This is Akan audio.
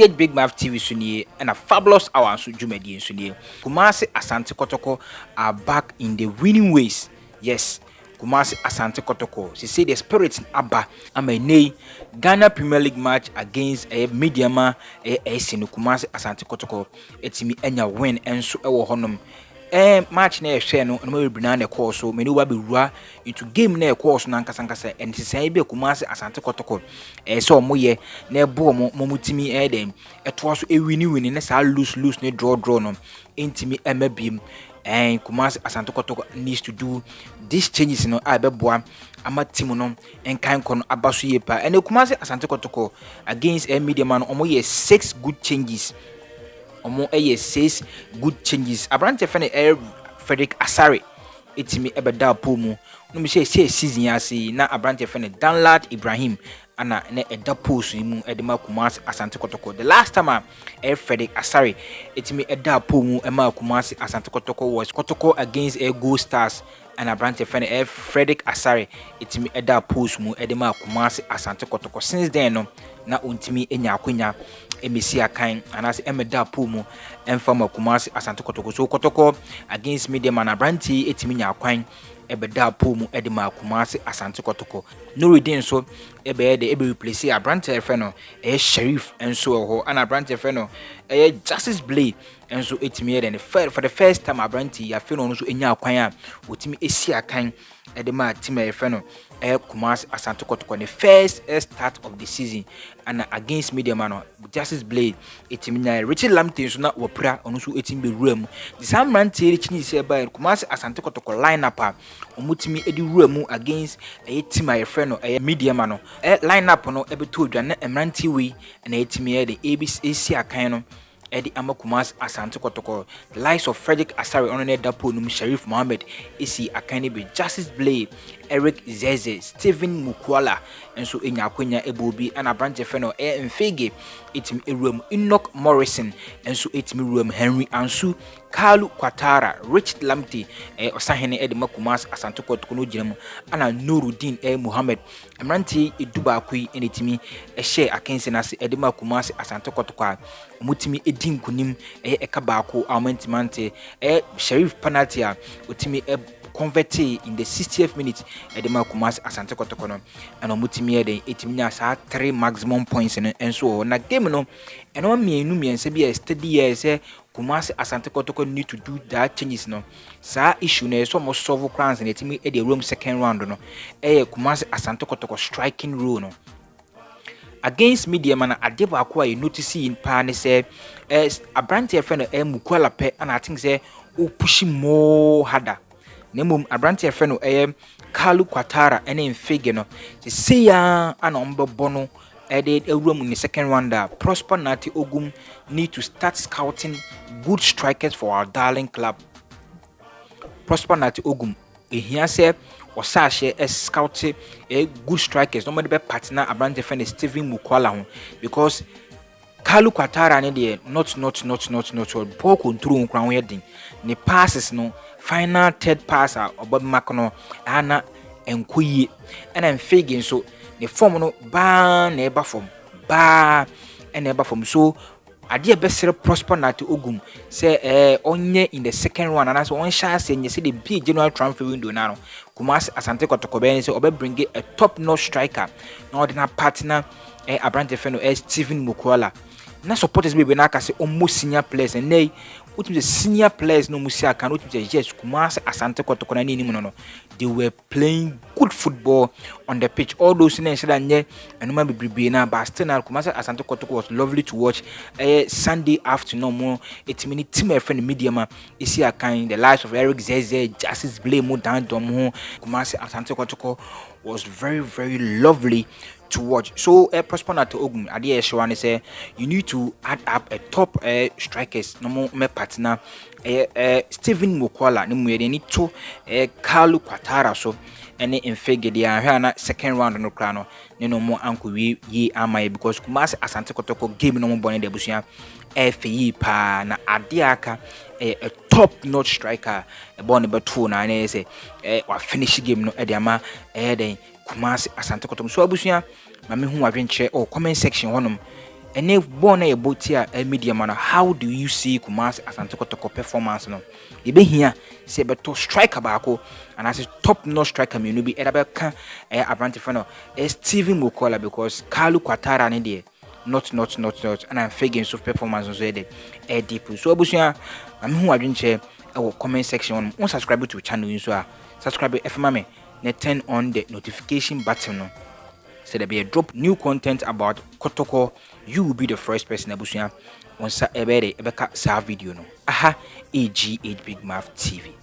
Ghbigmouth TV Sunye and a fabulous hour so Jumedi Sunye. Kumasi Asante Kotoko are back in the winning ways. Yes, Kumasi Asante Kotoko. She say the spirits in Abba Amene Ghana Premier League match against a Medeama Sinu Kumasi Asante Kotoko. It's me enya win and so honum. Match na share no no be na course so many wa be rua into game na course na nkasa and say be Kumasi Asante Kotoko so mo ye na bo mo mutimi dem eto so wini na sa lose na draw no intimi emabiem and Kumasi Asante Kotoko needs to do these changes no abeboa ama team no enkan kon abaso ye pa and Kumasi Asante Kotoko against Medeama no omo ye 6 good changes. Omo 6 good changes. Abrante fene Frederick Asare etimi ebeda pomu no me say season ya say na Abrante fene Danlad Ibrahim ana na eda post mu edema Kumasi Asante Kotoko. The last time Frederick Asare etimi eda pomu ema Kumasi Asante Kotoko was Kotoko against Gold Stars and Abrante fene Frederick Asare etimi eda post mu edema Kumasi Asante Kotoko. Since then no na untimi enya akwanya emesi akan anase emeda pomu emfama Kumasi Asante Kotoko. So Kotoko against Medeama na Abrante etimi nya akwan ebeda pomu edema Kumasi Asante Kotoko. No redeem so ebe replace Abrante feno Sheriff enso ho and Abrante feno Justice Blade enso etimi then for the first time Abrante ya feno no so enya akwan a otimi esi akan edema team feno Kumasi Asante Kotoko the first start of the season and against Medeama no Justice Blade etimi nya Richard Lamte so na wopra ono so etimi be ruam the same man tiri chini se ba Kumasi Asante Kotoko lineup a omutimi edi ruam against team feno Medeama no lineup no ebeto odwa na emranti we na etimi the ABC akan no Eddie ama Kumasi Asante Kotoko. The likes of Frederick Asare on the Dapo Num Sharif Mohammed Isi Akane be Justice Blade, Eric Zeze, Stephen Mukwala, and so in Yakwenya Ebobi and Abrante Feno and Fege, it's me room Enoch Morrison, and so it's me room Henry Ansu, Kalu Kwatara, Richard Lamte, Osahene Edema Kumasi Asante Kotoko Jim, and Nuruddin Muhammad, Amranti Idubakui, and it's me a share Akensenasi Edema Kumasi Asante Kotoko, Mutimi Edin Kunim, Ekabako, Aumentimante, Sheriff Panatia, Utimi converted in the 60th minute Edema Kumasi Asante Kotoko no and omutimi de etimnya sa 3 maximum points and so na game no and one mienu miense bi a steady year say Kumasi Asante Kotoko need to do that changes no sa issue na so mo solve crowns and etimi e the room second round no Kumasi Asante Kotoko striking role no against Medeama na adeba akwa you notice in pa ne say Abrante feno Mukwala pe and I think say o push more harder Nemum Abrante feno Kalu Kwatara ene mfege no say ya ana ombono edit a room in the second round. Prosper Nati Ogum need to start scouting good strikers for our darling club. Prosper Nati Ogum here say or Sasha scouting a good strikers. Nobody be partner Abrante feno Stephen Mukwala because Kalu Kwatara ne not ball control crown wedding. Ne passes no final third passer about Makono ana enkuyi and I'm fagin so the form no ba neighbor from ba and neighbor from so idea best Prosper Nati Ogum say onye in the second one and as one shall say you see the big general transfer window now Kumasi Asante Kotoko be say obe bring a top notch striker now the partner Abrante feno Stephen Mukwala na supporters be na kase almost senior players and nay which the senior players no musia can which yes Kumasi Asante Kotoko na ni no they were playing good football on the pitch all those things that nye and no be na but still na Kumasi Asante Kotoko was lovely to watch Sunday afternoon more 8 minute team friend Medeama is here kind the likes of Eric Zeze Justice Blade mo down dom Kumasi Asante Kotoko was very lovely to watch. So Prosper Nati Ogum idea Shwani say you need to add up a top strikers no more me partner Stephen Mukwala no more need to Kalu Kwatara so any infege dia na second round no krano no more anko we ye amai because Kumasi Asante Kotoko game no more bone de busia FE pa na adiaka a top notch striker born about 2 na say wa finish game no ediama den Kumasi Asante Kotoko so abusia ma me hu adwenche comment section honum And if born a boat here a Medeama, how do you see Kumasi Asante Kotoko performance no? You be here say but to strike abako and as a top notch striker me no be Edabeka a brand friend Steven Mukola because Kalu Kwatara ne there. Not and I'm faking so performance on so deep. So abusia I'm who adwin share our comment section on subscribe to channel so subscribe FM me na turn on the notification button no. So there be a drop new content about Kotoko, you will be the first person abusia on sa ebere ebeka sa video no. Aha Ghbigmouth TV.